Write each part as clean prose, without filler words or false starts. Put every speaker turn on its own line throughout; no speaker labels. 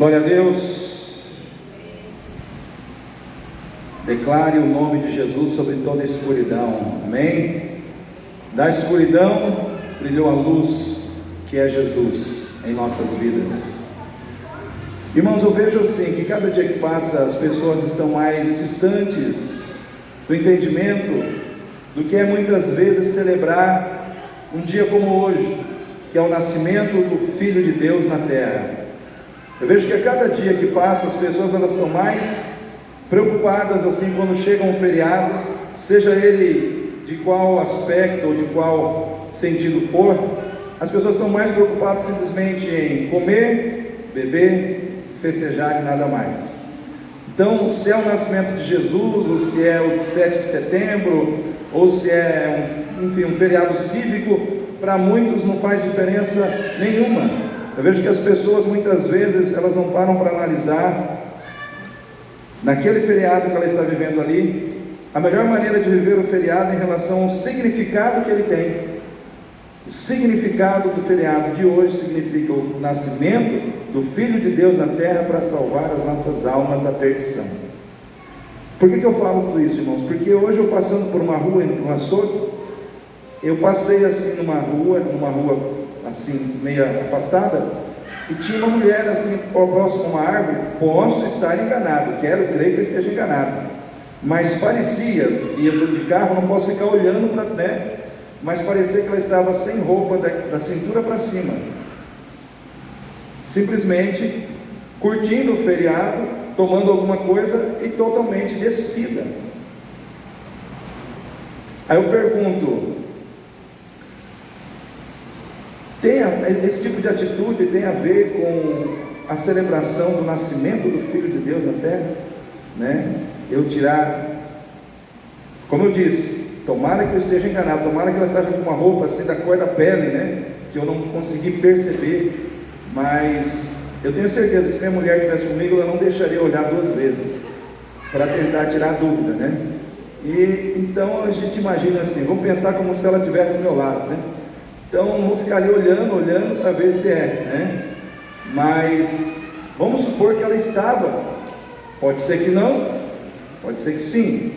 Glória a Deus. Declare o nome de Jesus sobre toda a escuridão. Amém? Da escuridão brilhou a luz, que é Jesus em nossas vidas. Irmãos, eu vejo assim, que cada dia que passa as pessoas estão mais distantes do entendimento do que é muitas vezes celebrar um dia como hoje, que é o nascimento do Filho de Deus na terra. Eu vejo que a cada dia que passa as pessoas elas estão mais preocupadas assim quando chega um feriado, seja ele de qual aspecto ou de qual sentido for, as pessoas estão mais preocupadas simplesmente em comer, beber, festejar e nada mais. Então, se é o nascimento de Jesus, ou se é o 7 de setembro, ou se é um feriado cívico, para muitos não faz diferença nenhuma. Eu vejo que as pessoas muitas vezes elas não param para analisar naquele feriado que ela está vivendo ali, a melhor maneira de viver o feriado em relação ao significado que ele tem. O significado do feriado de hoje significa o nascimento do Filho de Deus na terra para salvar as nossas almas da perdição. Por que eu falo tudo isso, irmãos? Porque hoje eu passando por uma rua, indo para um açougue, eu passei assim numa rua assim, meio afastada, e tinha uma mulher assim, próximo a uma árvore. Posso estar enganado, quero crer que eu esteja enganado, mas parecia, e eu de carro, não posso ficar olhando para né, mas parecia que ela estava sem roupa da cintura para cima, simplesmente curtindo o feriado, tomando alguma coisa e totalmente despida. Aí eu pergunto, esse tipo de atitude tem a ver com a celebração do nascimento do Filho de Deus na terra, né? Eu tirar, como eu disse, tomara que eu esteja enganado, tomara que ela esteja com uma roupa assim da cor da pele, né? Que eu não consegui perceber, mas eu tenho certeza que se a mulher estivesse comigo, ela não deixaria eu olhar duas vezes para tentar tirar a dúvida, né? E então a gente imagina assim, vamos pensar como se ela estivesse do meu lado, né? Então não vou ficar ali olhando para ver se é, né? Mas vamos supor que ela estava, pode ser que não, pode ser que sim.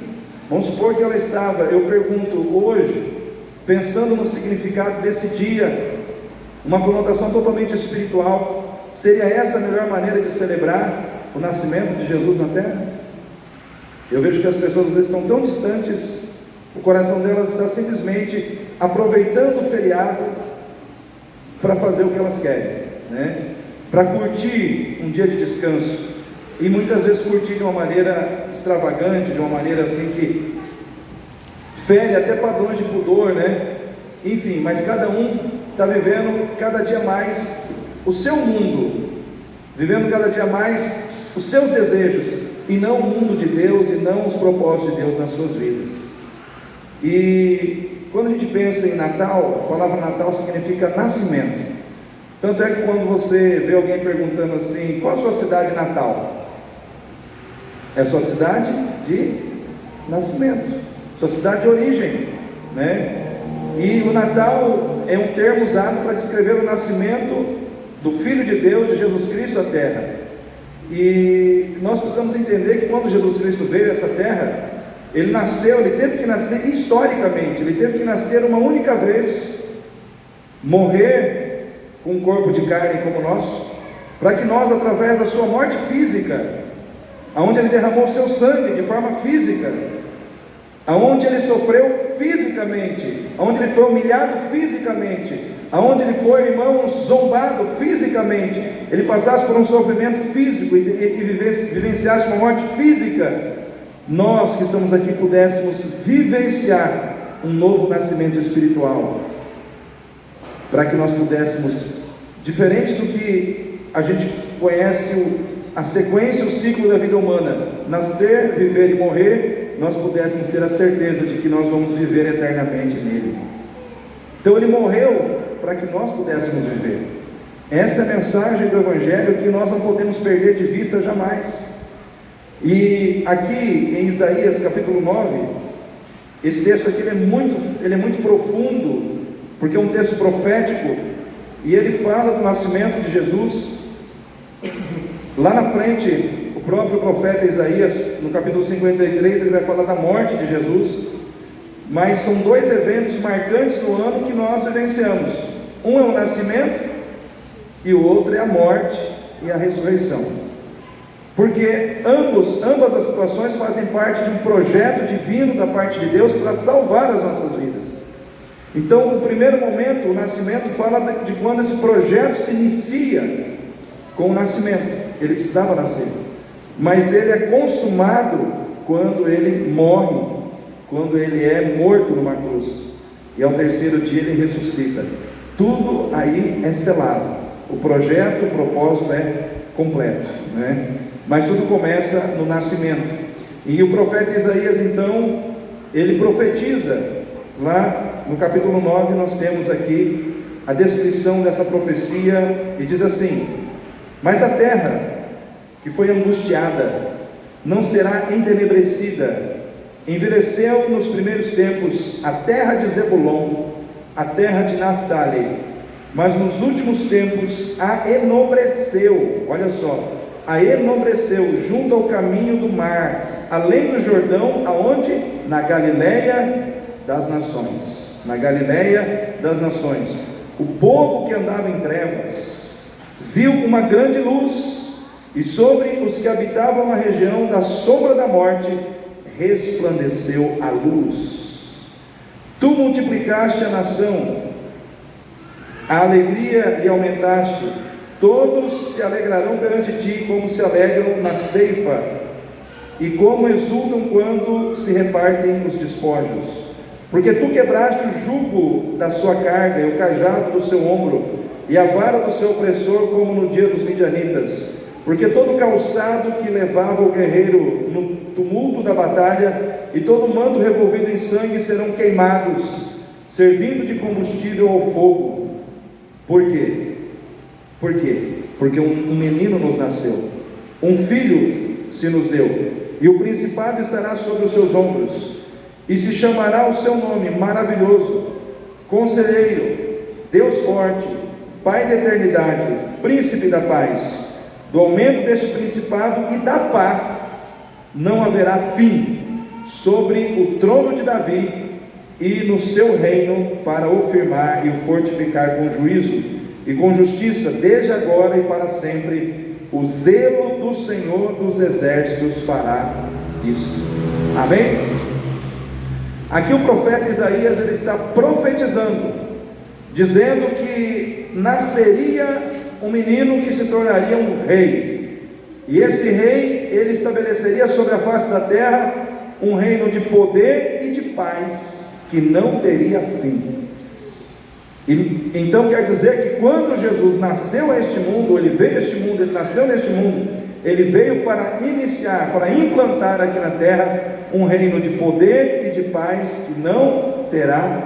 Vamos supor que ela estava. Eu pergunto hoje, pensando no significado desse dia, uma conotação totalmente espiritual, seria essa a melhor maneira de celebrar o nascimento de Jesus na terra? Eu vejo que as pessoas às vezes estão tão distantes, o coração delas está simplesmente aproveitando o feriado para fazer o que elas querem, né? Para curtir um dia de descanso, e muitas vezes curtir de uma maneira extravagante, de uma maneira assim que fere até padrões de pudor, né? Enfim, mas cada um está vivendo cada dia mais o seu mundo, vivendo cada dia mais os seus desejos, e não o mundo de Deus, e não os propósitos de Deus nas suas vidas. E quando a gente pensa em Natal, a palavra Natal significa nascimento. Tanto é que quando você vê alguém perguntando assim, qual a sua cidade natal? É a sua cidade de nascimento, sua cidade de origem, né? E o Natal é um termo usado para descrever o nascimento do Filho de Deus, de Jesus Cristo, à terra. E nós precisamos entender que quando Jesus Cristo veio a essa terra, ele nasceu, ele teve que nascer historicamente, ele teve que nascer uma única vez, morrer com um corpo de carne como o nosso, para que nós, através da sua morte física, aonde ele derramou o seu sangue de forma física, aonde ele sofreu fisicamente, aonde ele foi humilhado fisicamente, aonde ele foi, irmãos, zombado fisicamente, ele passasse por um sofrimento físico e vivenciasse uma morte física, nós que estamos aqui pudéssemos vivenciar um novo nascimento espiritual, para que nós pudéssemos, diferente do que a gente conhece a sequência, o ciclo da vida humana, nascer, viver e morrer, nós pudéssemos ter a certeza de que nós vamos viver eternamente nele. Então ele morreu para que nós pudéssemos viver. Essa é a mensagem do Evangelho que nós não podemos perder de vista jamais. E aqui em Isaías capítulo 9, esse texto aqui ele é muito profundo, porque é um texto profético, e ele fala do nascimento de Jesus. Lá na frente, o próprio profeta Isaías, no capítulo 53, ele vai falar da morte de Jesus, mas são dois eventos marcantes no ano que nós vivenciamos. Um é o nascimento e o outro é a morte e a ressurreição, porque ambas as situações fazem parte de um projeto divino da parte de Deus para salvar as nossas vidas. Então, o primeiro momento, o nascimento, fala de quando esse projeto se inicia com o nascimento. Ele precisava nascer, mas ele é consumado quando ele morre, quando ele é morto numa cruz, e ao terceiro dia ele ressuscita. Tudo aí é selado, o projeto, o propósito é completo, né? Mas tudo começa no nascimento. E o profeta Isaías, então, ele profetiza. Lá no capítulo 9 nós temos aqui a descrição dessa profecia, e diz assim: mas a terra que foi angustiada não será entenebrecida. Envelheceu nos primeiros tempos a terra de Zebulon, a terra de Naftali, mas nos últimos tempos a enobreceu. Olha só, a enobreceu junto ao caminho do mar, além do Jordão, aonde? Na Galileia das nações. Na Galileia das nações. O povo que andava em trevas viu uma grande luz, e sobre os que habitavam a região da sombra da morte resplandeceu a luz. Tu multiplicaste a nação, a alegria lhe aumentaste. Todos se alegrarão perante ti, como se alegram na ceifa, e como exultam quando se repartem os despojos. Porque tu quebraste o jugo da sua carga, e o cajado do seu ombro, e a vara do seu opressor, como no dia dos midianitas. Porque todo o calçado que levava o guerreiro no tumulto da batalha, e todo o manto revolvido em sangue serão queimados, servindo de combustível ao fogo. Por quê? Por quê? Porque um menino nos nasceu, um filho se nos deu, e o principado estará sobre os seus ombros, e se chamará o seu nome Maravilhoso, Conselheiro, Deus Forte, Pai da Eternidade, Príncipe da Paz. Do aumento deste principado e da paz não haverá fim sobre o trono de Davi e no seu reino, para o firmar e o fortificar com juízo e com justiça, desde agora e para sempre. O zelo do Senhor dos exércitos fará isso. Amém? Aqui o profeta Isaías, ele está profetizando, dizendo que nasceria um menino que se tornaria um rei, e esse rei, ele estabeleceria sobre a face da terra um reino de poder e de paz que não teria fim. E então quer dizer que quando Jesus nasceu a este mundo, ele veio a este mundo, ele nasceu neste mundo, ele veio para iniciar, para implantar aqui na terra um reino de poder e de paz que não terá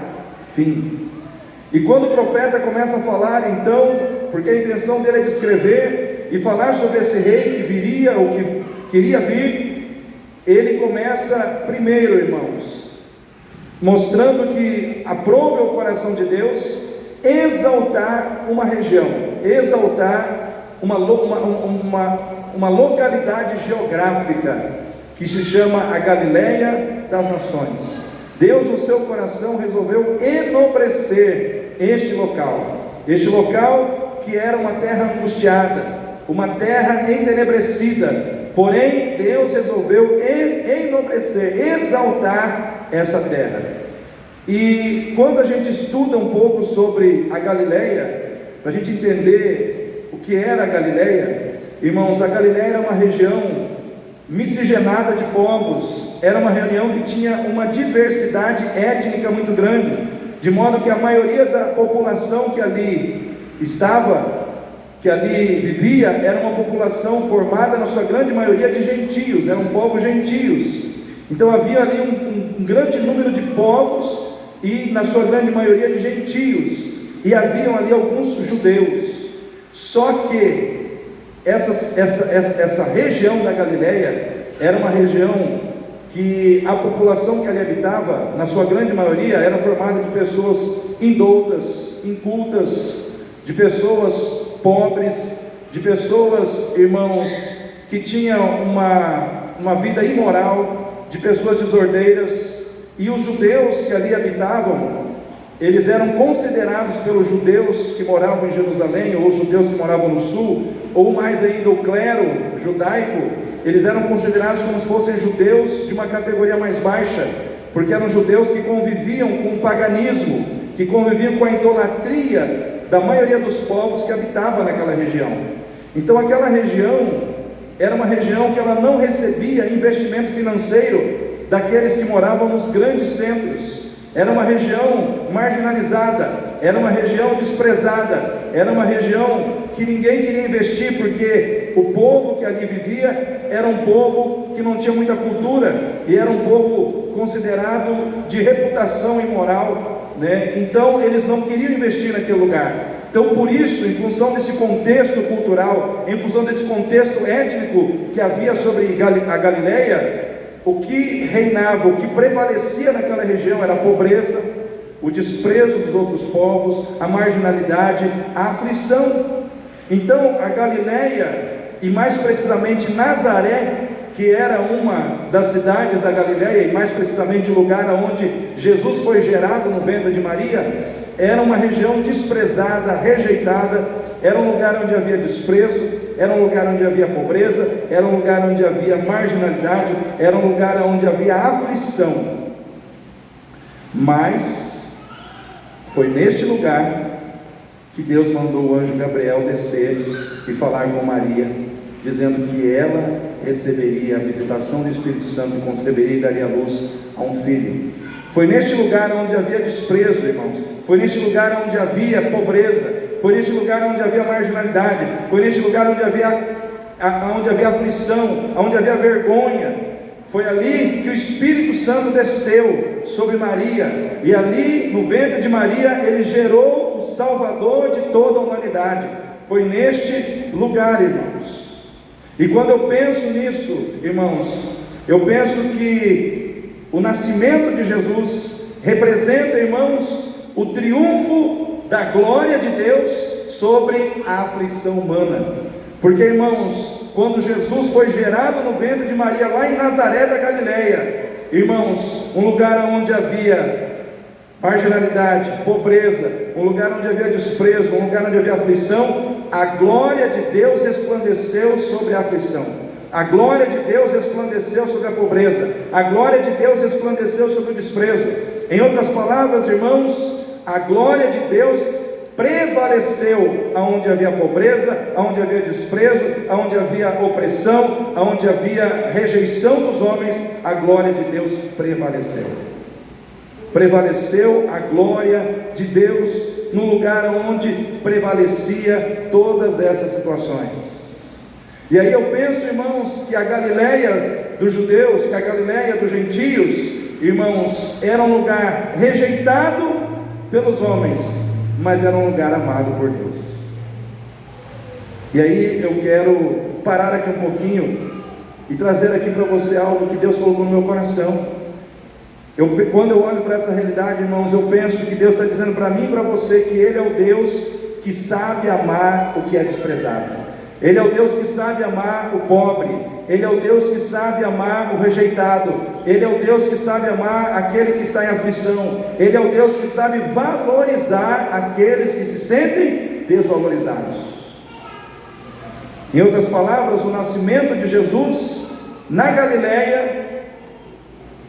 fim. E quando o profeta começa a falar, então, porque a intenção dele é descrever e falar sobre esse rei que viria, ou que queria vir, ele começa primeiro, irmãos, mostrando que aprove o coração de Deus exaltar uma região, exaltar uma localidade geográfica, que se chama a Galileia das Nações. Deus, no seu coração, resolveu enobrecer este local que era uma terra angustiada, uma terra entenebrecida. Porém, Deus resolveu enobrecer, exaltar essa terra. E quando a gente estuda um pouco sobre a Galileia, para a gente entender o que era a Galileia, irmãos, a Galileia era uma região miscigenada de povos, era uma região que tinha uma diversidade étnica muito grande, de modo que a maioria da população que ali estava, que ali vivia, era uma população formada na sua grande maioria de gentios, eram povos gentios. Então havia ali um grande número de povos, e na sua grande maioria de gentios, e haviam ali alguns judeus. Só que essa região da Galileia era uma região que a população que ali habitava, na sua grande maioria, era formada de pessoas indoutas, incultas, de pessoas pobres, de pessoas, irmãos, que tinham uma vida imoral, de pessoas desordeiras, e os judeus que ali habitavam, eles eram considerados pelos judeus que moravam em Jerusalém, ou os judeus que moravam no sul, ou mais ainda o clero judaico, eles eram considerados como se fossem judeus de uma categoria mais baixa, porque eram judeus que conviviam com o paganismo, que conviviam com a idolatria da maioria dos povos que habitavam naquela região. Então aquela região era uma região que ela não recebia investimento financeiro daqueles que moravam nos grandes centros. Era uma região marginalizada, era uma região desprezada, era uma região que ninguém queria investir, porque o povo que ali vivia era um povo que não tinha muita cultura, e era um povo considerado de reputação imoral, né? Então eles não queriam investir naquele lugar. Então por isso, em função desse contexto cultural, em função desse contexto étnico que havia sobre a Galileia, o que reinava, o que prevalecia naquela região era a pobreza, o desprezo dos outros povos, a marginalidade, a aflição. Então a Galileia, e mais precisamente Nazaré, que era uma das cidades da Galileia, e mais precisamente o lugar onde Jesus foi gerado no ventre de Maria, era uma região desprezada, rejeitada, era um lugar onde havia desprezo, era um lugar onde havia pobreza, era um lugar onde havia marginalidade, era um lugar onde havia aflição. Mas foi neste lugar que Deus mandou o anjo Gabriel descer e falar com Maria, dizendo que ela receberia a visitação do Espírito Santo e conceberia e daria luz a um filho. Foi neste lugar onde havia desprezo, irmãos, foi neste lugar onde havia pobreza, foi neste lugar onde havia marginalidade, foi neste lugar onde havia aflição, onde havia vergonha. Foi ali que o Espírito Santo desceu sobre Maria, e ali no ventre de Maria ele gerou o Salvador de toda a humanidade. Foi neste lugar, irmãos. E quando eu penso nisso, irmãos, eu penso que o nascimento de Jesus representa, irmãos, o triunfo da glória de Deus sobre a aflição humana. Porque, irmãos, quando Jesus foi gerado no ventre de Maria, lá em Nazaré da Galileia, irmãos, um lugar onde havia marginalidade, pobreza, um lugar onde havia desprezo, um lugar onde havia aflição, a glória de Deus resplandeceu sobre a aflição, a glória de Deus resplandeceu sobre a pobreza, a glória de Deus resplandeceu sobre o desprezo. Em outras palavras, irmãos, a glória de Deus prevaleceu aonde havia pobreza, aonde havia desprezo, aonde havia opressão, aonde havia rejeição dos homens, a glória de Deus prevaleceu. Prevaleceu a glória de Deus no lugar onde prevalecia todas essas situações. E aí eu penso, irmãos, que a Galileia dos judeus, que a Galileia dos gentios, irmãos, era um lugar rejeitado pelos homens, mas era um lugar amado por Deus. E aí eu quero parar aqui um pouquinho e trazer aqui para você algo que Deus colocou no meu coração. Quando eu olho para essa realidade, irmãos, eu penso que Deus está dizendo para mim e para você que Ele é o Deus que sabe amar o que é desprezado. Ele é o Deus que sabe amar o pobre. Ele é o Deus que sabe amar o rejeitado. Ele é o Deus que sabe amar aquele que está em aflição. Ele é o Deus que sabe valorizar aqueles que se sentem desvalorizados. Em outras palavras, o nascimento de Jesus na Galileia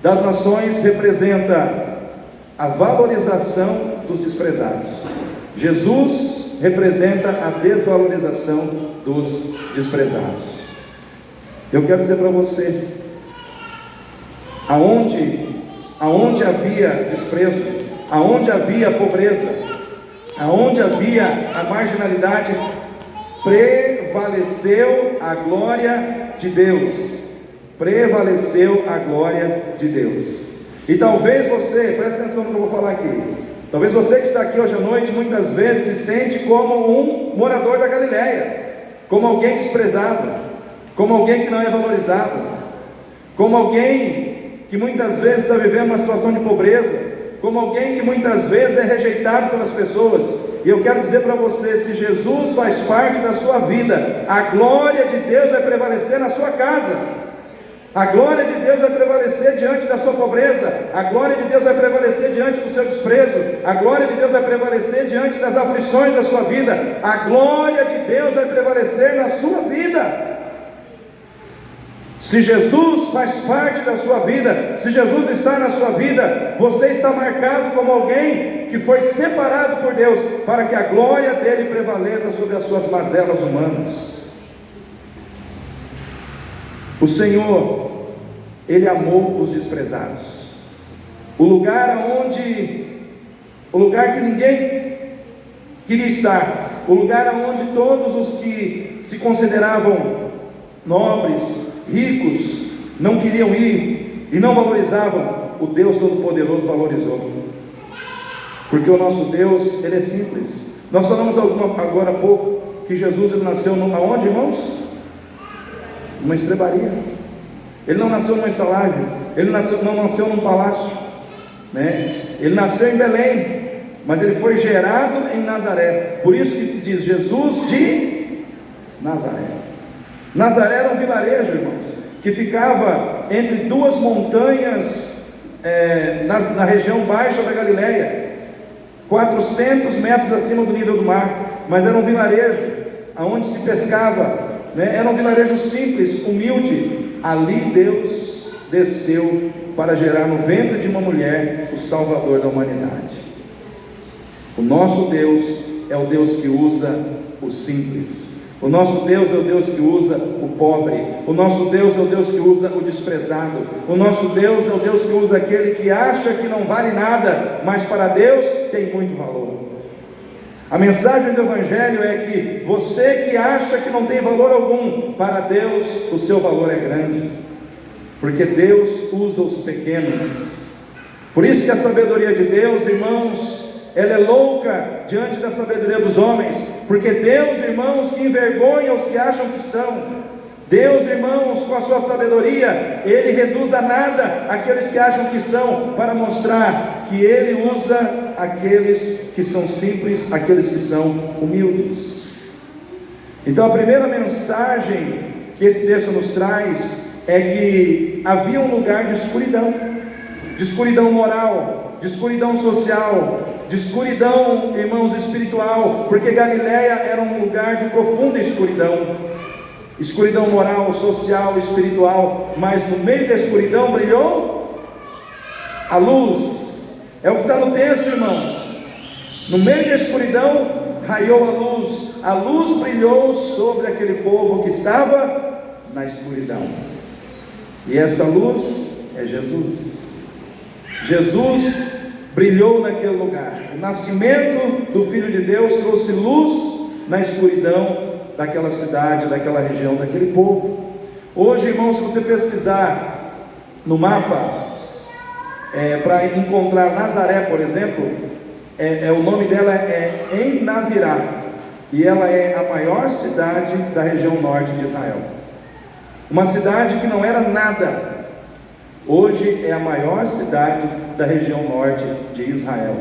das nações representa a valorização dos desprezados. Jesus representa a desvalorização dos desprezados. Eu quero dizer para você, aonde havia desprezo, aonde havia pobreza, aonde havia a marginalidade, prevaleceu a glória de Deus. Prevaleceu a glória de Deus. E talvez você, presta atenção no que eu vou falar aqui, talvez você que está aqui hoje à noite, muitas vezes se sente como um morador da Galileia, como alguém desprezado, como alguém que não é valorizado, como alguém que muitas vezes está vivendo uma situação de pobreza, como alguém que muitas vezes é rejeitado pelas pessoas. E eu quero dizer para você, se Jesus faz parte da sua vida, a glória de Deus vai prevalecer na sua casa. A glória de Deus vai prevalecer diante da sua pobreza, a glória de Deus vai prevalecer diante do seu desprezo, a glória de Deus vai prevalecer diante das aflições da sua vida, a glória de Deus vai prevalecer na sua vida. Se Jesus faz parte da sua vida, se Jesus está na sua vida, você está marcado como alguém que foi separado por Deus, para que a glória dele prevaleça sobre as suas mazelas humanas. O Senhor, Ele amou os desprezados. O lugar que ninguém queria estar, o lugar onde todos os que se consideravam nobres, ricos, não queriam ir e não valorizavam, o Deus Todo-Poderoso valorizou. Porque o nosso Deus, Ele é simples. Nós falamos agora há pouco que Jesus ele nasceu aonde, irmãos? Uma estrebaria. Ele não nasceu numa estalagem, ele não nasceu num palácio, né? Ele nasceu em Belém, mas ele foi gerado em Nazaré. Por isso que diz Jesus de Nazaré. Nazaré era um vilarejo, irmãos, que ficava entre duas montanhas, na região baixa da Galileia, 400 metros acima do nível do mar. Mas era um vilarejo onde se pescava, né? Era um vilarejo simples, humilde. Ali Deus desceu para gerar no ventre de uma mulher o Salvador da humanidade. O nosso Deus é o Deus que usa o simples. O nosso Deus é o Deus que usa o pobre. O nosso Deus é o Deus que usa o desprezado. O nosso Deus é o Deus que usa aquele que acha que não vale nada, mas para Deus tem muito valor. A mensagem do Evangelho é que você que acha que não tem valor algum, para Deus o seu valor é grande, porque Deus usa os pequenos. Por isso que a sabedoria de Deus, irmãos, ela é louca diante da sabedoria dos homens, porque Deus, irmãos, envergonha os que acham que são. Deus, irmãos, com a sua sabedoria, Ele reduz a nada aqueles que acham que são, para mostrar que Ele usa aqueles que são simples, aqueles que são humildes. Então a primeira mensagem que esse texto nos traz é que havia um lugar de escuridão moral, de escuridão social, de escuridão, irmãos, espiritual, porque Galileia era um lugar de profunda escuridão moral, social, espiritual, mas no meio da escuridão brilhou a luz. É o que está no texto, irmãos. No meio da escuridão raiou a luz brilhou sobre aquele povo que estava na escuridão, e essa luz é Jesus. Jesus brilhou naquele lugar. O nascimento do Filho de Deus trouxe luz na escuridão daquela cidade, daquela região, daquele povo. Hoje, irmãos, se você pesquisar no mapa, para encontrar Nazaré, por exemplo, o nome dela é En-Nazirá, e ela é a maior cidade da região norte de Israel. Uma cidade que não era nada, hoje é a maior cidade da região norte de Israel.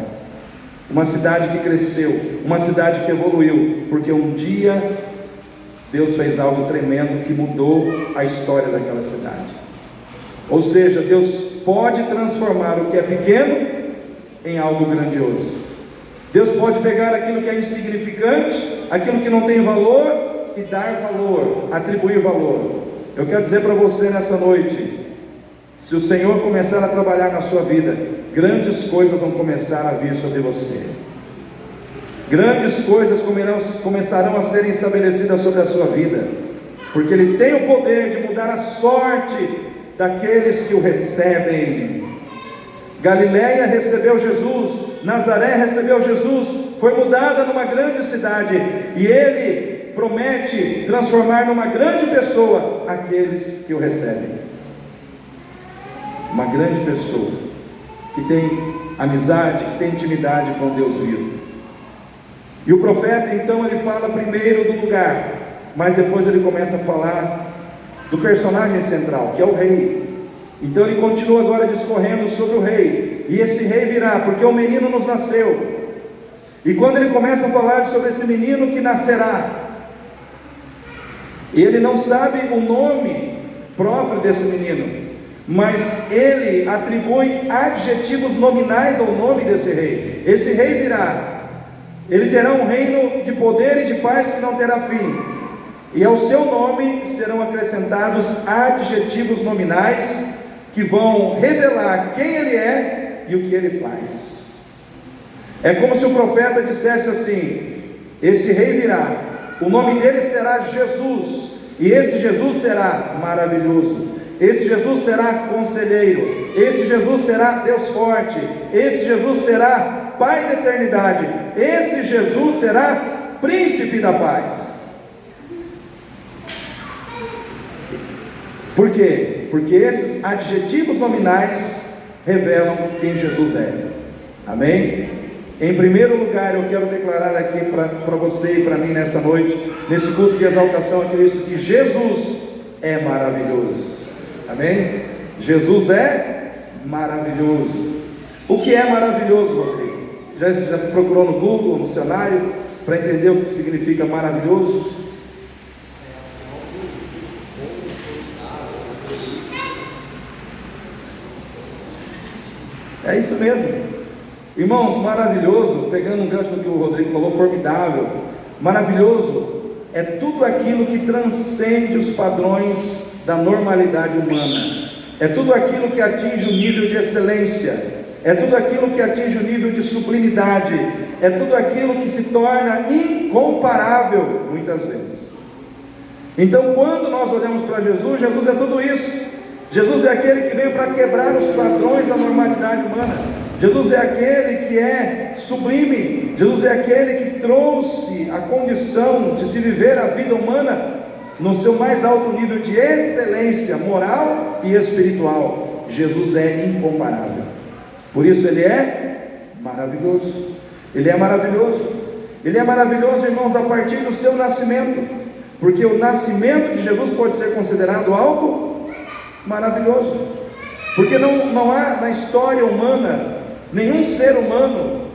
Uma cidade que cresceu, uma cidade que evoluiu, porque um dia Deus fez algo tremendo que mudou a história daquela cidade. Ou seja, Deus pode transformar o que é pequeno em algo grandioso. Deus pode pegar aquilo que é insignificante, aquilo que não tem valor, e dar valor, atribuir valor. Eu quero dizer para você nessa noite, se o Senhor começar a trabalhar na sua vida, grandes coisas vão começar a vir sobre você. Grandes coisas começarão a ser estabelecidas sobre a sua vida, porque Ele tem o poder de mudar a sorte daqueles que o recebem. Galileia recebeu Jesus, Nazaré recebeu Jesus, foi mudada numa grande cidade, e Ele promete transformar numa grande pessoa aqueles que o recebem. Uma grande pessoa que tem amizade, que tem intimidade com Deus vivo. E o profeta então ele fala primeiro do lugar, mas depois ele começa a falar do personagem central, que é o rei. Então ele continua agora discorrendo sobre o rei, e esse rei virá, porque o menino nos nasceu. E quando ele começa a falar sobre esse menino que nascerá, ele não sabe o nome próprio desse menino, mas ele atribui adjetivos nominais ao nome desse rei. Esse rei virá, ele terá um reino de poder e de paz que não terá fim, e ao seu nome serão acrescentados adjetivos nominais que vão revelar quem ele é e o que ele faz. É como se o profeta dissesse assim: esse rei virá, o nome dele será Jesus, e esse Jesus será maravilhoso, esse Jesus será conselheiro, esse Jesus será Deus forte, esse Jesus será Pai da eternidade, esse Jesus será príncipe da paz. Por quê? Porque esses adjetivos nominais revelam quem Jesus é. Amém? Em primeiro lugar, eu quero declarar aqui para você e para mim nessa noite, nesse culto de exaltação a Cristo, que Jesus é maravilhoso. Amém? Jesus é maravilhoso. O que é maravilhoso, Rodrigo? Já procurou no Google, no dicionário, para entender o que significa maravilhoso? É isso mesmo. Irmãos, maravilhoso, pegando um gancho do que o Rodrigo falou, formidável. Maravilhoso é tudo aquilo que transcende os padrões da normalidade humana. É tudo aquilo que atinge o nível de excelência. É tudo aquilo que atinge o nível de sublimidade. É tudo aquilo que se torna incomparável, muitas vezes. Então, quando nós olhamos para Jesus, Jesus é tudo isso. Jesus é aquele que veio para quebrar os padrões da normalidade humana. Jesus é aquele que é sublime. Jesus é aquele que trouxe a condição de se viver a vida humana no seu mais alto nível de excelência moral e espiritual. Jesus é incomparável. Por isso ele é maravilhoso. Ele é maravilhoso. Ele é maravilhoso, irmãos, a partir do seu nascimento, porque o nascimento de Jesus pode ser considerado algo maravilhoso, porque não há na história humana nenhum ser humano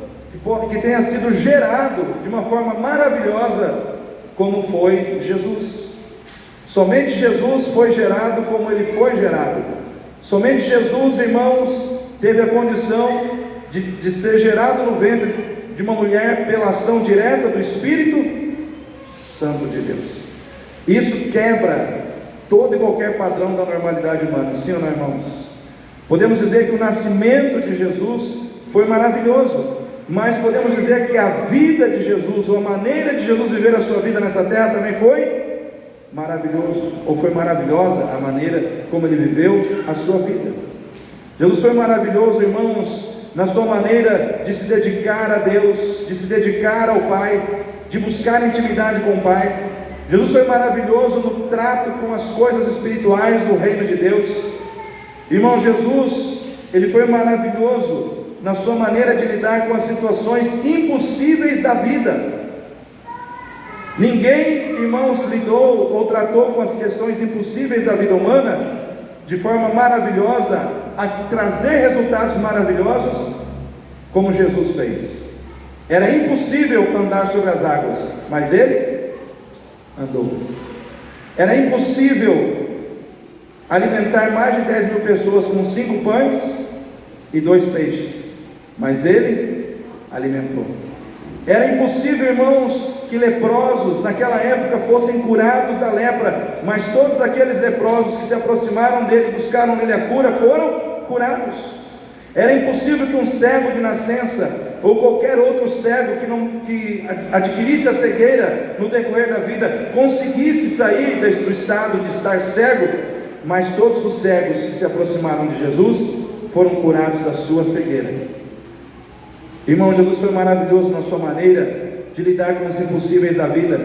que tenha sido gerado de uma forma maravilhosa como foi Jesus. Somente Jesus foi gerado como ele foi gerado. Somente Jesus, irmãos, teve a condição de ser gerado no ventre de uma mulher pela ação direta do Espírito Santo de Deus. Isso quebra todo e qualquer padrão da normalidade humana, sim ou não, irmãos? Podemos dizer que o nascimento de Jesus foi maravilhoso, mas podemos dizer que a vida de Jesus, ou a maneira de Jesus viver a sua vida nessa terra também foi maravilhoso, ou foi maravilhosa a maneira como ele viveu a sua vida. Jesus foi maravilhoso, irmãos, na sua maneira de se dedicar a Deus, de se dedicar ao Pai, de buscar intimidade com o Pai. Jesus foi maravilhoso no trato com as coisas espirituais do reino de Deus. Irmão, Jesus, ele foi maravilhoso na sua maneira de lidar com as situações impossíveis da vida. Ninguém, irmãos, lidou ou tratou com as questões impossíveis da vida humana de forma maravilhosa, a trazer resultados maravilhosos, como Jesus fez. Era impossível andar sobre as águas, mas ele andou. Era impossível alimentar mais de 10 mil pessoas com 5 pães e 2 peixes, mas ele alimentou. Era impossível, irmãos, que leprosos naquela época fossem curados da lepra, mas todos aqueles leprosos que se aproximaram dele e buscaram nele a cura foram curados. Era impossível que um cego de nascença ou qualquer outro cego que adquirisse a cegueira no decorrer da vida conseguisse sair do estado de estar cego, mas todos os cegos que se aproximaram de Jesus foram curados da sua cegueira. Irmão, Jesus foi maravilhoso na sua maneira de lidar com os impossíveis da vida.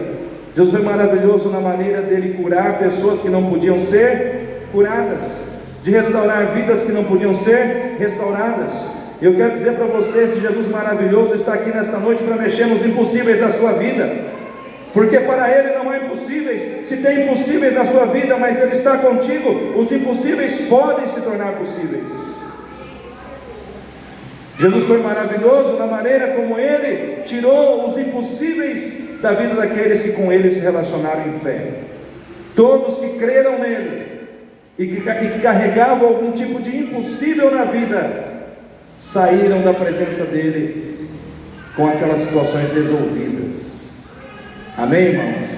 Jesus foi maravilhoso na maneira dele curar pessoas que não podiam ser curadas, de restaurar vidas que não podiam ser restauradas. Eu quero dizer para você, esse Jesus maravilhoso está aqui nessa noite para mexer nos impossíveis da sua vida. porque para Ele não há impossíveis. Se tem impossíveis na sua vida, mas Ele está contigo, os impossíveis podem se tornar possíveis. Jesus foi maravilhoso na maneira como Ele tirou os impossíveis da vida daqueles que com Ele se relacionaram em fé. Todos que creram nele e que carregavam algum tipo de impossível na vida, saíram da presença dele com aquelas situações resolvidas. Amém, irmãos?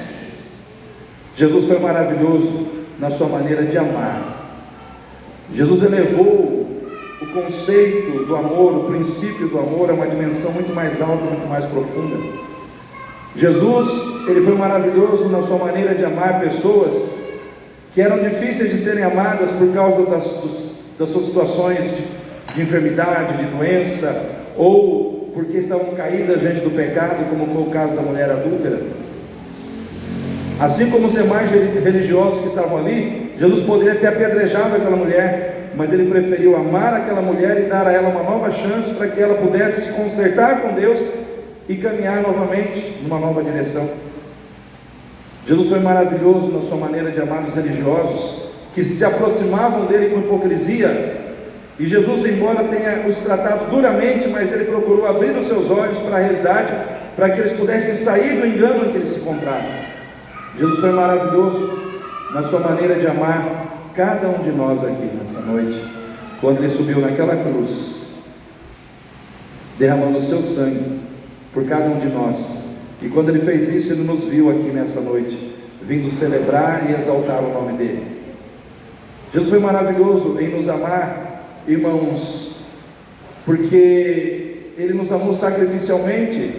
Jesus foi maravilhoso na sua maneira de amar. Jesus elevou o conceito do amor, o princípio do amor a uma dimensão muito mais alta, muito mais profunda. Jesus, ele foi maravilhoso na sua maneira de amar pessoas que eram difíceis de serem amadas por causa das suas situações de enfermidade, de doença, ou porque estavam caídas diante do pecado, como foi o caso da mulher adúltera. Assim como os demais religiosos que estavam ali, Jesus poderia ter apedrejado aquela mulher, mas ele preferiu amar aquela mulher e dar a ela uma nova chance para que ela pudesse se consertar com Deus e caminhar novamente numa nova direção. Jesus foi maravilhoso na sua maneira de amar os religiosos que se aproximavam dele com hipocrisia, e Jesus, embora tenha os tratado duramente, mas ele procurou abrir os seus olhos para a realidade, para que eles pudessem sair do engano em que eles se encontravam. Jesus foi maravilhoso na sua maneira de amar cada um de nós aqui nessa noite, quando ele subiu naquela cruz, derramando o seu sangue por cada um de nós. E quando ele fez isso, ele nos viu aqui nessa noite, vindo celebrar e exaltar o nome dele. Jesus foi maravilhoso em nos amar, irmãos, porque ele nos amou sacrificialmente,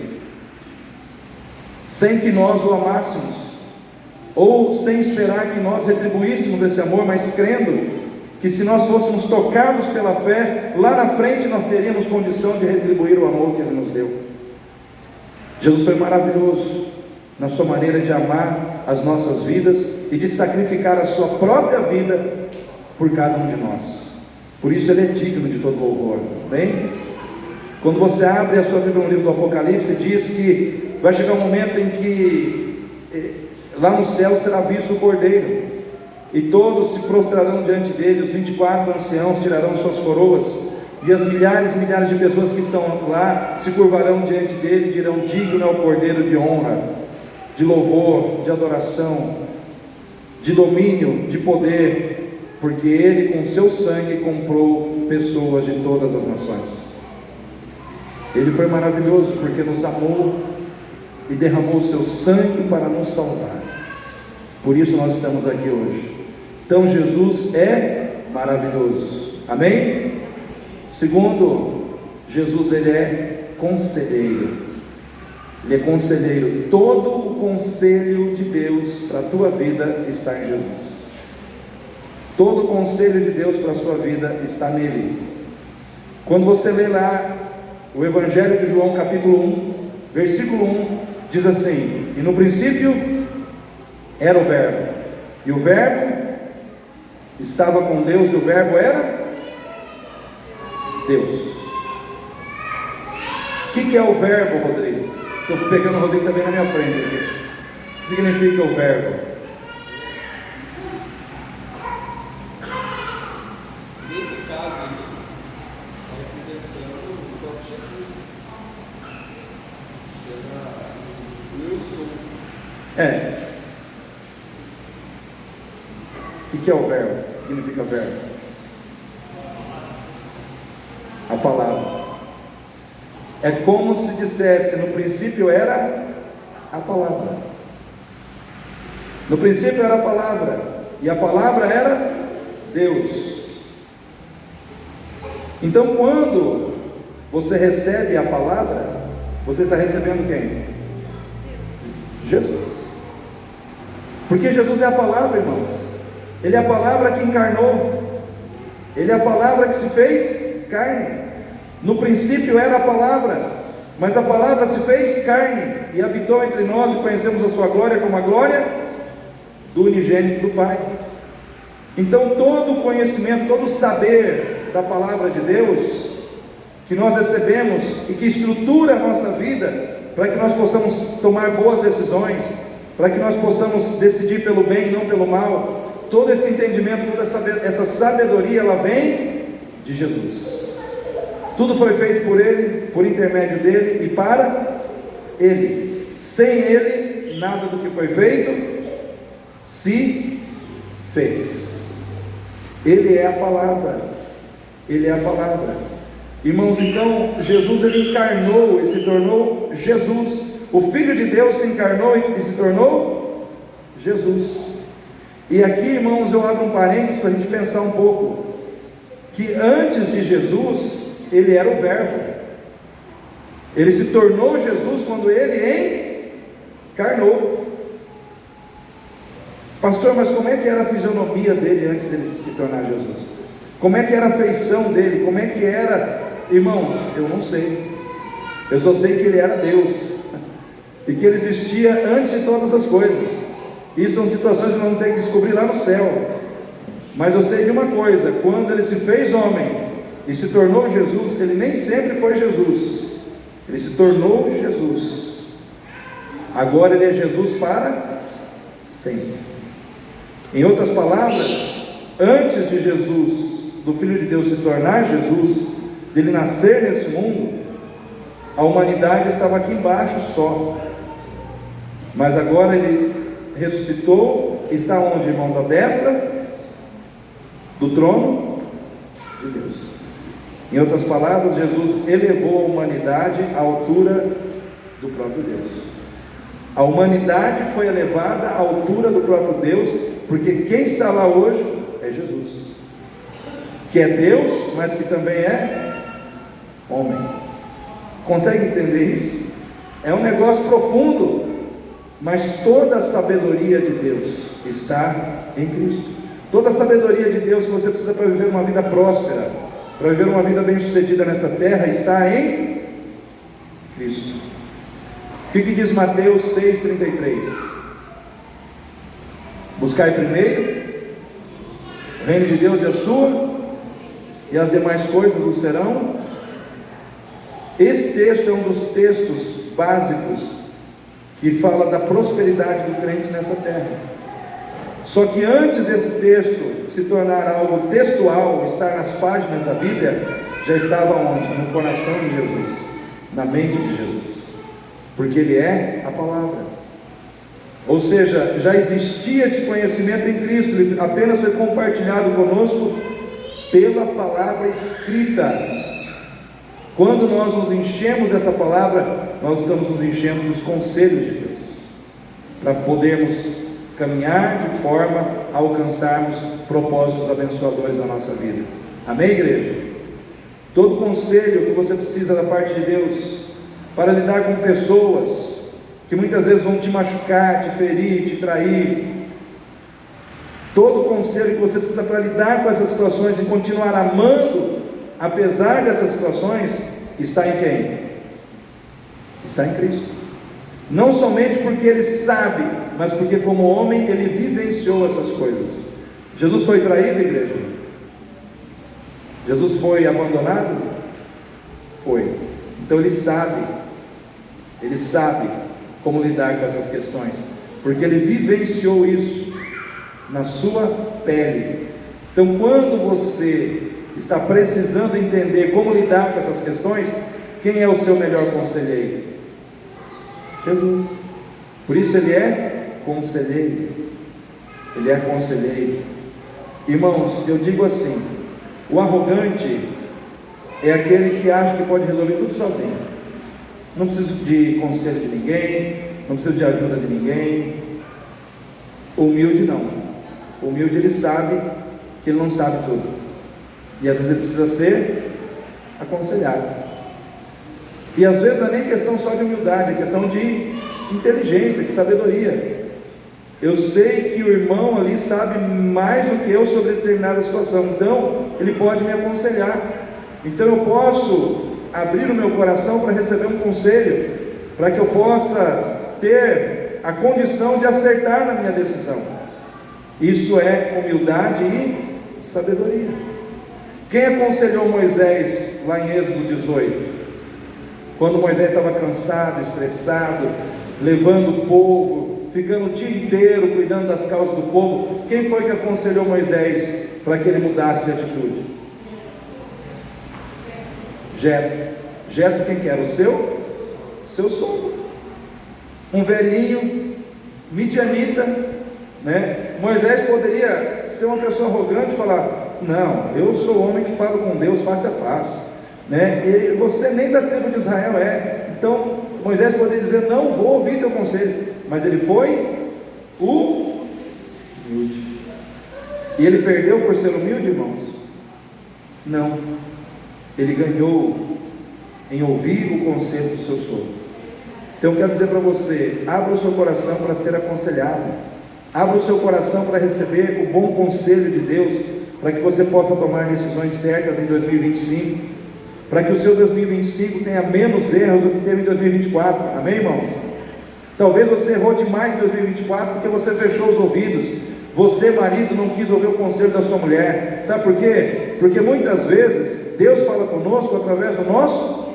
sem que nós o amássemos, ou sem esperar que nós retribuíssemos esse amor, mas crendo que se nós fôssemos tocados pela fé, lá na frente nós teríamos condição de retribuir o amor que ele nos deu. Jesus foi maravilhoso na sua maneira de amar as nossas vidas e de sacrificar a sua própria vida por cada um de nós. Por isso ele é digno de todo louvor. Bem? Quando você abre a sua Bíblia no livro do Apocalipse, diz que vai chegar um momento em que lá no céu será visto o Cordeiro, e todos se prostrarão diante dele. Os 24 anciãos tirarão suas coroas, e as milhares e milhares de pessoas que estão lá se curvarão diante dele e dirão: digno é o Cordeiro de honra, de louvor, de adoração, de domínio, de poder, porque ele com seu sangue comprou pessoas de todas as nações. Ele foi maravilhoso porque nos amou e derramou o seu sangue para nos salvar. Por isso nós estamos aqui hoje. Então Jesus é maravilhoso. Amém? Segundo, Jesus, ele é conselheiro. Ele é conselheiro. Todo o conselho de Deus para a tua vida está em Jesus. Todo o conselho de Deus para a sua vida está nele. Quando você lê lá o Evangelho de João capítulo 1, versículo 1, diz assim: e no princípio era o Verbo, e o Verbo estava com Deus, e o Verbo era Deus. O que é o Verbo, Rodrigo? Estou pegando o Rodrigo também na minha frente aqui. O que significa o Verbo?
Nesse caso, está representando o próprio Jesus. Eu sou.
O que é o Verbo? O que significa Verbo? A palavra. É como se dissesse: no princípio era a palavra. No princípio era a palavra, e a palavra era Deus. Então, quando você recebe a palavra, você está recebendo quem? Jesus. Porque Jesus é a palavra, irmãos. Ele é a palavra que encarnou. Ele é a palavra que se fez carne. No princípio era a palavra, mas a palavra se fez carne e habitou entre nós, e conhecemos a sua glória como a glória do unigênito do Pai. Então todo o conhecimento, todo o saber da palavra de Deus que nós recebemos e que estrutura a nossa vida para que nós possamos tomar boas decisões, para que nós possamos decidir pelo bem e não pelo mal. Todo esse entendimento, toda essa sabedoria, ela vem de Jesus. Tudo foi feito por Ele, por intermédio dEle e para Ele. Sem Ele, nada do que foi feito se fez. Ele é a palavra. Ele é a palavra. Irmãos, então, Jesus, Ele encarnou e se tornou Jesus. O Filho de Deus se encarnou e se tornou Jesus. E aqui, irmãos, eu abro um parênteses para a gente pensar um pouco, que antes de Jesus, Ele era o Verbo. Ele se tornou Jesus quando Ele encarnou. Pastor, mas como é que era a fisionomia dele antes dele se tornar Jesus? Como é que era a feição dele? Como é que era? Irmãos, eu não sei. Eu só sei que Ele era Deus e que Ele existia antes de todas as coisas. Isso são situações que nós vamos ter que descobrir lá no céu. Mas eu sei de uma coisa: quando Ele se fez homem e se tornou Jesus, Ele nem sempre foi Jesus. Ele se tornou Jesus. Agora Ele é Jesus para sempre. Em outras palavras, antes de Jesus, do Filho de Deus se tornar Jesus, dele nascer nesse mundo, a humanidade estava aqui embaixo só. Mas agora Ele ressuscitou, está onde, irmãos? À destra do trono de Deus. Em outras palavras, Jesus elevou a humanidade à altura do próprio Deus. A humanidade foi elevada à altura do próprio Deus, porque quem está lá hoje é Jesus, que é Deus, mas que também é homem. Consegue entender isso? É um negócio profundo, mas toda a sabedoria de Deus está em Cristo. Toda a sabedoria de Deus que você precisa para viver uma vida próspera, para viver uma vida bem-sucedida nessa terra, está em Cristo. O que diz Mateus 6,33? Buscai primeiro o reino de Deus e a sua, e as demais coisas vos serão. Esse texto é um dos textos básicos que fala da prosperidade do crente nessa terra. Só que antes desse texto se tornar algo textual, estar nas páginas da Bíblia, já estava onde? No coração de Jesus, na mente de Jesus, porque Ele é a palavra. Ou seja, já existia esse conhecimento em Cristo, ele apenas foi compartilhado conosco pela palavra escrita. Quando nós nos enchemos dessa palavra, nós estamos nos enchendo dos conselhos de Deus, para podermos caminhar de forma a alcançarmos propósitos abençoadores na nossa vida. Amém, igreja? Todo conselho que você precisa da parte de Deus para lidar com pessoas que muitas vezes vão te machucar, te ferir, te trair, todo conselho que você precisa para lidar com essas situações e continuar amando apesar dessas situações, está em quem? Está em Cristo. Não somente porque Ele sabe, mas porque como homem Ele vivenciou essas coisas. Jesus foi traído, igreja? Jesus foi abandonado? Foi. Então Ele sabe como lidar com essas questões, porque Ele vivenciou isso na sua pele. Então, quando você está precisando entender como lidar com essas questões, quem é o seu melhor conselheiro? Jesus. Por isso Ele é conselheiro. Ele é conselheiro. Irmãos, eu digo assim: o arrogante é aquele que acha que pode resolver tudo sozinho. Não precisa de conselho de ninguém, não precisa de ajuda de ninguém. O humilde não. O humilde, ele sabe que ele não sabe tudo, e às vezes ele precisa ser aconselhado. E às vezes não é nem questão só de humildade, é questão de inteligência, de sabedoria. Eu sei que o irmão ali sabe mais do que eu sobre determinada situação, então ele pode me aconselhar. Então eu posso abrir o meu coração para receber um conselho, para que eu possa ter a condição de acertar na minha decisão. Isso é humildade e sabedoria. Quem aconselhou Moisés lá em Êxodo 18? Quando Moisés estava cansado, estressado, levando o povo, ficando o dia inteiro cuidando das causas do povo. Quem foi que aconselhou Moisés para que ele mudasse de atitude? Jetro. Jetro quem que era? O seu sogro, um velhinho midianita, né? Moisés poderia ser uma pessoa arrogante e falar: não, eu sou o homem que fala com Deus face a face, né? E você nem da tribo de Israel é. Então Moisés poderia dizer: não vou ouvir teu conselho. Mas ele foi humilde. E ele perdeu por ser humilde, irmãos? Não. Ele ganhou em ouvir o conselho do seu sogro. Então eu quero dizer para você: abra o seu coração para ser aconselhado, abra o seu coração para receber o bom conselho de Deus, para que você possa tomar decisões certas em 2025, para que o seu 2025 tenha menos erros do que teve em 2024, amém, irmãos? Talvez você errou demais em 2024 porque você fechou os ouvidos. Você, marido, não quis ouvir o conselho da sua mulher. Sabe por quê? Porque muitas vezes Deus fala conosco através do nosso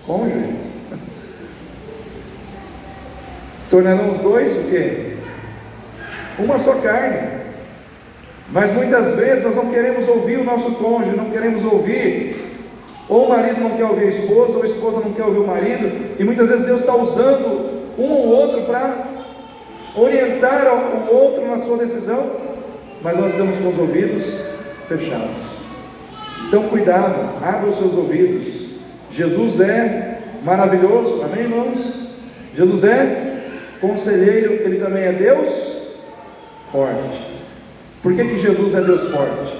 cônjuge. Tornarão os dois o quê? Uma só carne. Mas muitas vezes nós não queremos ouvir o nosso cônjuge, não queremos ouvir, ou o marido não quer ouvir a esposa, ou a esposa não quer ouvir o marido, e muitas vezes Deus está usando um ou outro para orientar o outro na sua decisão, mas nós estamos com os ouvidos fechados. Então cuidado, abra os seus ouvidos. Jesus é maravilhoso, amém, irmãos? Jesus é conselheiro, Ele também é Deus forte. Por que Jesus é Deus forte?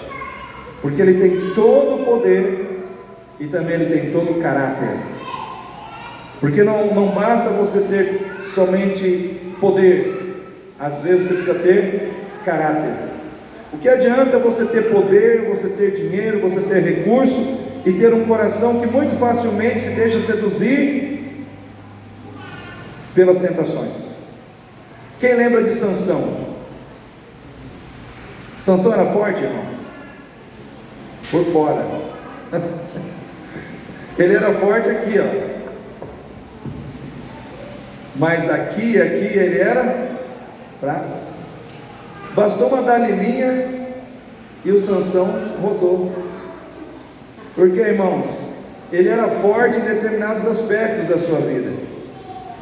Porque Ele tem todo o poder e também Ele tem todo o caráter. Porque não basta você ter somente poder, às vezes você precisa ter caráter. O que adianta você ter poder, você ter dinheiro, você ter recurso e ter um coração que muito facilmente se deixa seduzir pelas tentações? Quem lembra de Sansão? Sansão era forte, irmão? Por fora. Ele era forte aqui, ó. Mas aqui ele era fraco. Bastou uma dalilinha e o Sansão rodou. Porque, irmãos, ele era forte em determinados aspectos da sua vida.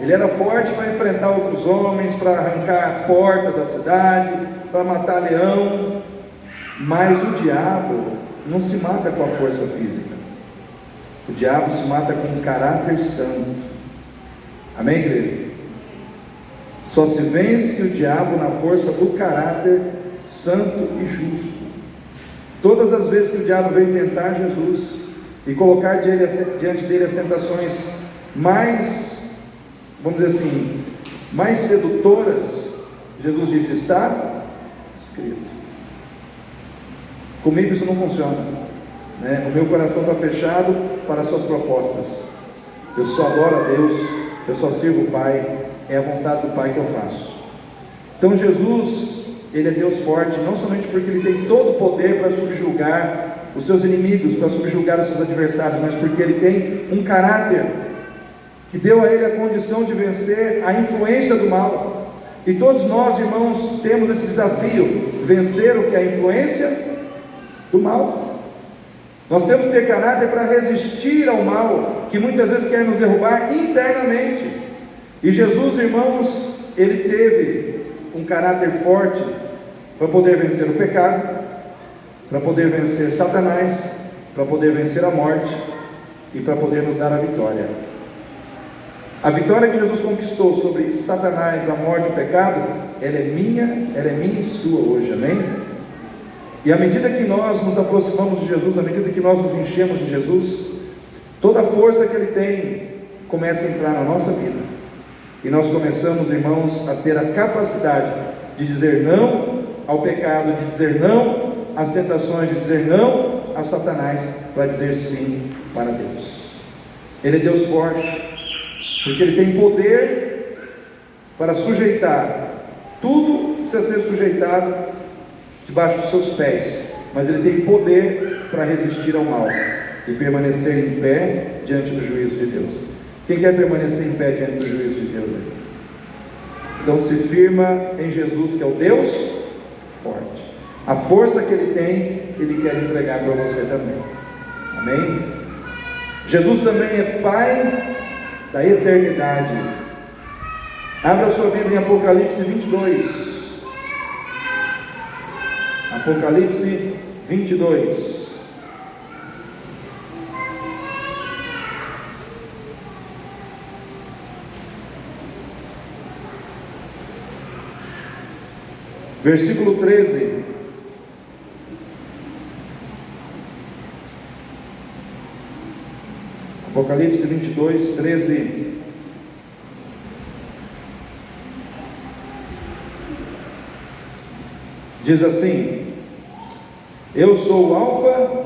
Ele era forte para enfrentar outros homens, para arrancar a porta da cidade, para matar leão. Mas o diabo não se mata com a força física. O diabo se mata com um caráter santo. Amém, igreja? Só se vence o diabo na força do caráter santo e justo. Todas as vezes que o diabo veio tentar Jesus e colocar diante dele as tentações mais, vamos dizer assim, mais sedutoras, Jesus disse: está escrito. Comigo isso não funciona, né? O meu coração está fechado para as suas propostas. Eu só adoro a Deus, eu só sirvo o Pai, é a vontade do Pai que eu faço. Então Jesus, Ele é Deus forte, não somente porque Ele tem todo o poder para subjugar os seus inimigos, para subjugar os seus adversários, mas porque Ele tem um caráter que deu a Ele a condição de vencer a influência do mal. E todos nós, irmãos, temos esse desafio: vencer o que é a influência do mal. Nós temos que ter caráter para resistir ao mal, que muitas vezes quer nos derrubar internamente. E Jesus, irmãos, Ele teve um caráter forte para poder vencer o pecado, para poder vencer Satanás, para poder vencer a morte e para poder nos dar a vitória. A vitória que Jesus conquistou sobre Satanás, a morte e o pecado, ela é minha e sua hoje, amém? E à medida que nós nos aproximamos de Jesus, à medida que nós nos enchemos de Jesus, toda a força que Ele tem começa a entrar na nossa vida. E nós começamos, irmãos, a ter a capacidade de dizer não ao pecado, de dizer não às tentações, de dizer não a Satanás, para dizer sim para Deus. Ele é Deus forte, porque Ele tem poder para sujeitar tudo que precisa ser sujeitado debaixo dos seus pés, mas Ele tem poder para resistir ao mal e permanecer em pé diante do juízo de Deus. Quem quer permanecer em pé diante do juízo de Deus? Então se firma em Jesus, que é o Deus forte. A força que Ele tem, Ele quer entregar para você também. Amém? Jesus também é Pai da eternidade. Abra sua Bíblia em Apocalipse 22. Apocalipse 22. Versículo 13. Apocalipse 22, 13. Diz assim: eu sou o Alfa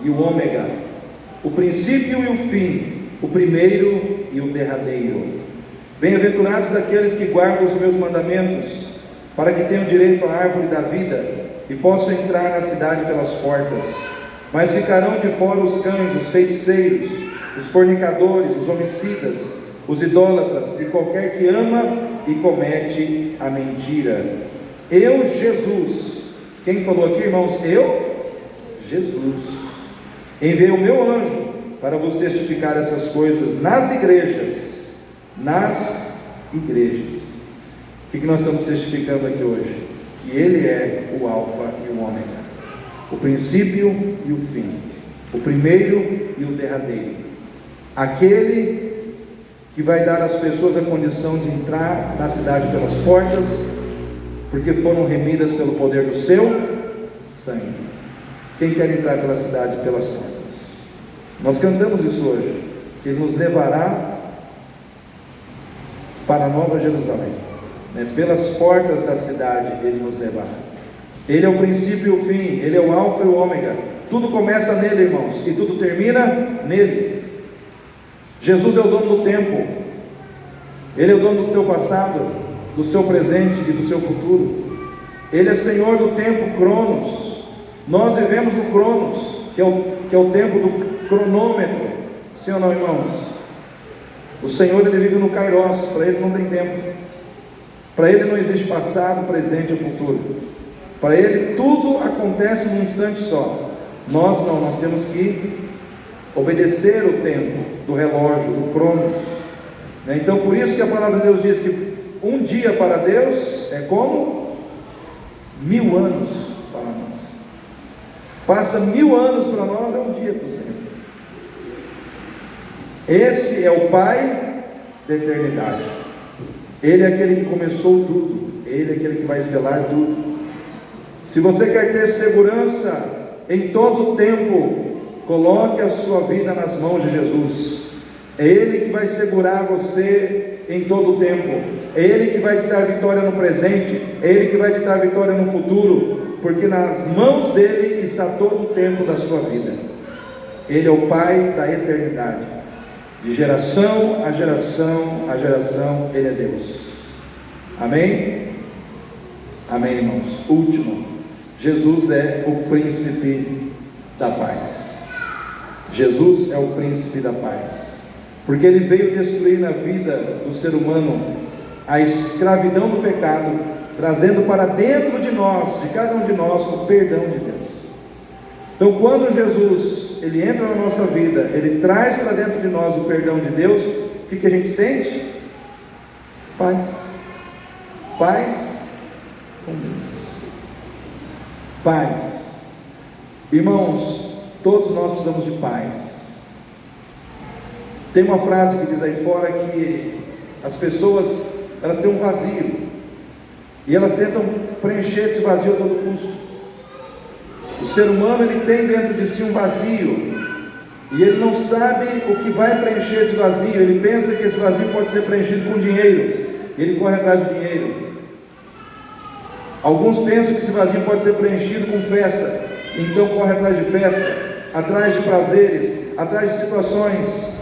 e o Ômega, o princípio e o fim, o primeiro e o derradeiro. Bem-aventurados aqueles que guardam os meus mandamentos, para que tenham direito à árvore da vida e possam entrar na cidade pelas portas. Mas ficarão de fora os cães, os feiticeiros, os fornicadores, os homicidas, os idólatras e qualquer que ama e comete a mentira. Eu, Jesus, quem falou aqui, irmãos? Eu, Jesus, enviei o meu anjo para vos testificar essas coisas nas igrejas. Nas igrejas. O que nós estamos testificando aqui hoje? Que Ele é o Alfa e o Ômega, o princípio e o fim, o primeiro e o derradeiro, aquele que vai dar às pessoas a condição de entrar na cidade pelas portas, porque foram remidas pelo poder do seu sangue. Quem quer entrar pela cidade pelas portas? Nós cantamos isso hoje. Ele nos levará para a Nova Jerusalém. Pelas portas da cidade Ele nos levará. Ele é o princípio e o fim, Ele é o Alfa e o Ômega. Tudo começa nele, irmãos, e tudo termina nele. Jesus é o dono do tempo. Ele é o dono do teu passado, do seu presente e do seu futuro. Ele é Senhor do tempo, Cronos. Nós vivemos no Cronos, que é o tempo do cronômetro. Sim ou não, irmãos? O Senhor, Ele vive no Kairos. Para Ele não tem tempo. Para Ele não existe passado, presente ou futuro. Para Ele tudo acontece num instante só. Nós não, nós temos que obedecer o tempo do relógio, do cronos. Então por isso que a palavra de Deus diz que um dia para Deus é como 1000 anos para nós. Passa 1000 anos para nós, é um dia para o Senhor. Esse é o Pai da eternidade. Ele é aquele que começou tudo. Ele é aquele que vai selar tudo. Se você quer ter segurança em todo o tempo, coloque a sua vida nas mãos de Jesus. É Ele que vai segurar você em todo o tempo. É Ele que vai te dar vitória no presente. É Ele que vai te dar vitória no futuro. Porque nas mãos dEle está todo o tempo da sua vida. Ele é o Pai da eternidade. De geração a geração, Ele é Deus. Amém? Amém, irmãos. Último, Jesus é o príncipe da paz. Jesus é o príncipe da paz, porque Ele veio destruir na vida do ser humano a escravidão do pecado, trazendo para dentro de nós, de cada um de nós, o perdão de Deus. Então quando Jesus, Ele entra na nossa vida, Ele traz para dentro de nós o perdão de Deus, o que a gente sente? Paz. Paz com Deus. Paz. Irmãos, todos nós precisamos de paz. Tem uma frase que diz aí fora que as pessoas, elas têm um vazio, e elas tentam preencher esse vazio a todo custo. O ser humano, ele tem dentro de si um vazio, e ele não sabe o que vai preencher esse vazio. Ele pensa que esse vazio pode ser preenchido com dinheiro, e ele corre atrás do dinheiro. Alguns pensam que esse vazio pode ser preenchido com festa, então corre atrás de festa, atrás de prazeres, atrás de situações,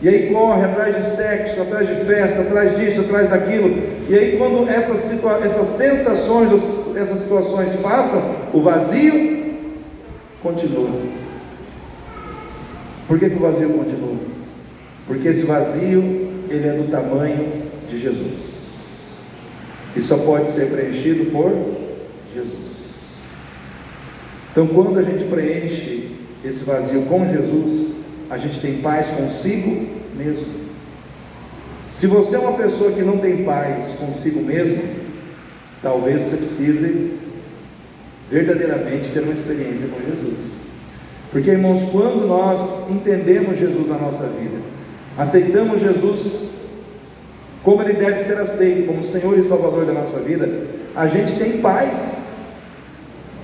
e aí corre atrás de sexo, atrás de festa, atrás disso, atrás daquilo. E aí quando essas sensações, essas situações passam, o vazio continua. Por que o vazio continua? Porque esse vazio, ele é do tamanho de Jesus. e só pode ser preenchido por Jesus. Então, quando a gente preenche esse vazio com Jesus, a gente tem paz consigo mesmo. Se você é uma pessoa que não tem paz consigo mesmo, talvez você precise verdadeiramente ter uma experiência com Jesus. Porque, irmãos, quando nós entendemos Jesus na nossa vida, aceitamos Jesus como Ele deve ser aceito, como Senhor e Salvador da nossa vida, a gente tem paz.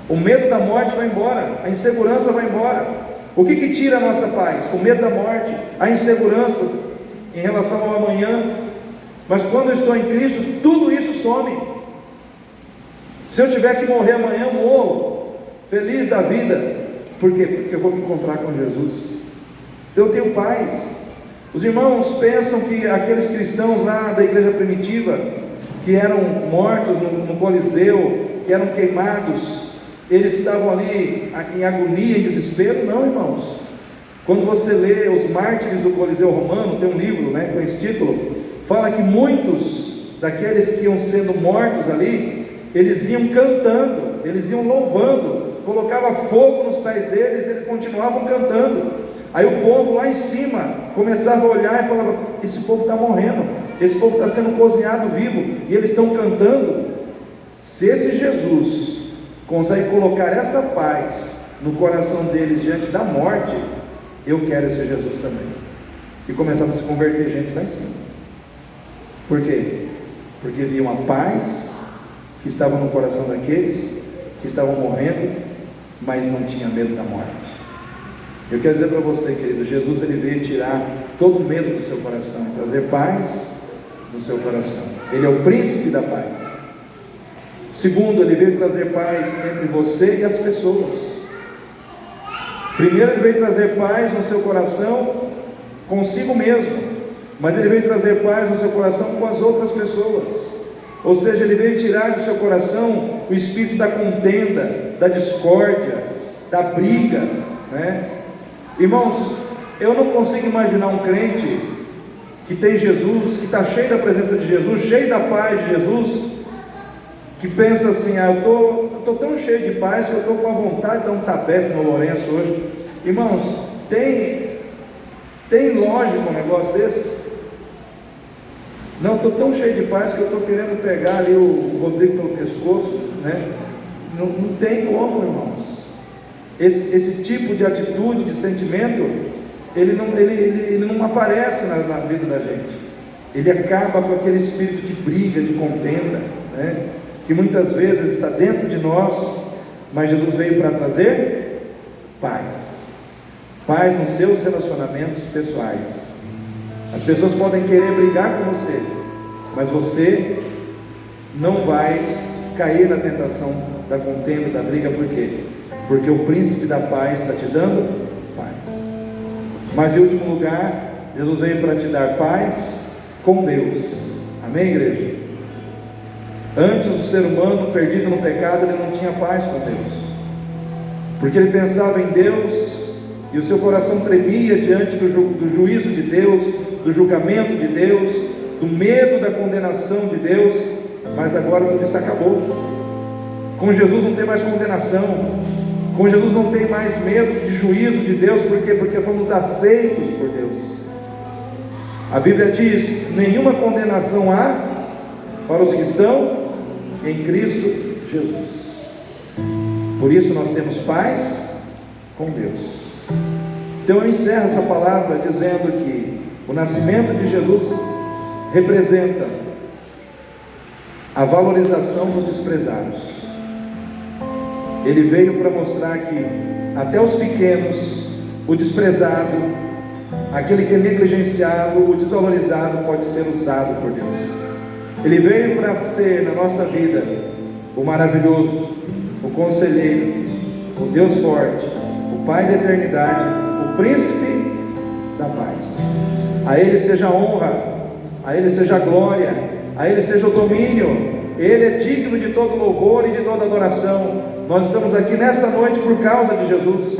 O medo da morte vai embora, a insegurança vai embora. O que tira a nossa paz? O medo da morte, a insegurança em relação ao amanhã. Mas quando eu estou em Cristo, tudo isso some. Se eu tiver que morrer amanhã, eu morro feliz da vida. Por quê? Porque eu vou me encontrar com Jesus. Então eu tenho paz. Os irmãos pensam que aqueles cristãos lá da igreja primitiva, que eram mortos no Coliseu, que eram queimados, eles estavam ali em agonia, em desespero. Não, irmãos. Quando você lê os mártires do Coliseu Romano, tem um livro, com esse título, fala que muitos daqueles que iam sendo mortos ali, eles iam cantando, eles iam louvando, colocava fogo nos pés deles, eles continuavam cantando. Aí o povo lá em cima começava a olhar e falava: esse povo está morrendo, esse povo está sendo cozinhado vivo, e eles estão cantando. Se esse Jesus consegue colocar essa paz no coração deles diante da morte, eu quero esse Jesus também. E começava a se converter gente lá em cima. Por quê? Porque via uma paz que estava no coração daqueles que estavam morrendo, mas não tinha medo da morte. Eu quero dizer para você, querido, Jesus ele veio tirar todo o medo do seu coração, trazer paz no seu coração. Ele é o príncipe da paz. Segundo, ele veio trazer paz entre você e as pessoas. Primeiro, ele veio trazer paz no seu coração consigo mesmo, mas ele veio trazer paz no seu coração com as outras pessoas. Ou seja, ele veio tirar do seu coração o espírito da contenda, da discórdia, da briga, Irmãos, eu não consigo imaginar um crente que tem Jesus, que está cheio da presença de Jesus, cheio da paz de Jesus, que pensa assim: eu estou tão cheio de paz que eu estou com a vontade de dar um tabefe no Lourenço hoje. Irmãos, tem lógica um negócio desse? Não, estou tão cheio de paz que eu estou querendo pegar ali o Rodrigo pelo pescoço, não tem como, irmãos. Esse tipo de atitude, de sentimento, ele não aparece na vida da gente. Ele acaba com aquele espírito de briga, de contenda, que muitas vezes está dentro de nós, mas Jesus veio para trazer paz nos seus relacionamentos pessoais. As pessoas podem querer brigar com você, mas você não vai cair na tentação da contenda, da briga. Por quê? Porque o príncipe da paz está te dando paz. Mas em último lugar, Jesus veio para te dar paz com Deus. Amém, igreja? Antes, o ser humano perdido no pecado, ele não tinha paz com Deus, porque ele pensava em Deus e o seu coração tremia diante do juízo de Deus, do julgamento de Deus, do medo da condenação de Deus. Mas agora tudo isso acabou. Com Jesus não tem mais condenação. Com Jesus não tem mais medo de juízo de Deus. Por quê? Porque fomos aceitos por Deus. A Bíblia diz: nenhuma condenação há para os que estão em Cristo Jesus. Por isso nós temos paz com Deus. Então eu encerro essa palavra dizendo que o nascimento de Jesus representa a valorização dos desprezados. Ele veio para mostrar que até os pequenos, o desprezado, aquele que é negligenciado, o desvalorizado, pode ser usado por Deus. Ele veio para ser na nossa vida o maravilhoso, o conselheiro, o Deus forte, o Pai da eternidade, o príncipe da paz. A Ele seja a honra, a Ele seja a glória, a Ele seja o domínio. Ele é digno de todo louvor e de toda adoração. Nós estamos aqui nessa noite por causa de Jesus.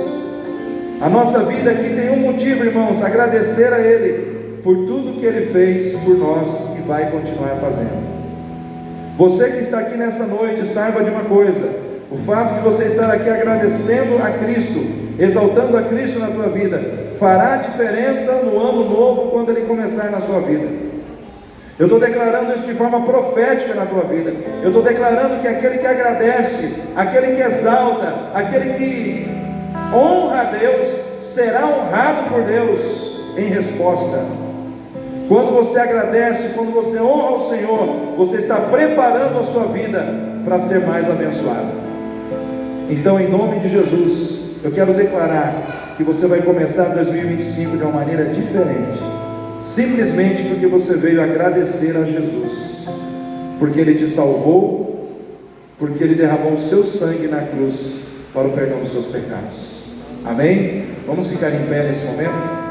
A nossa vida aqui tem um motivo, irmãos: agradecer a Ele por tudo que Ele fez por nós e vai continuar fazendo. Você que está aqui nessa noite, saiba de uma coisa: o fato de você estar aqui agradecendo a Cristo, exaltando a Cristo na tua vida, fará diferença no ano novo, quando ele começar na sua vida. Eu estou declarando isso de forma profética na tua vida. Eu estou declarando que aquele que agradece, aquele que exalta, aquele que honra a Deus, será honrado por Deus em resposta. Quando você agradece, quando você honra o Senhor, você está preparando a sua vida para ser mais abençoado. Então, em nome de Jesus, eu quero declarar que você vai começar 2025 de uma maneira diferente, simplesmente porque você veio agradecer a Jesus, porque Ele te salvou, porque Ele derramou o seu sangue na cruz para o perdão dos seus pecados. Amém? Vamos ficar em pé nesse momento?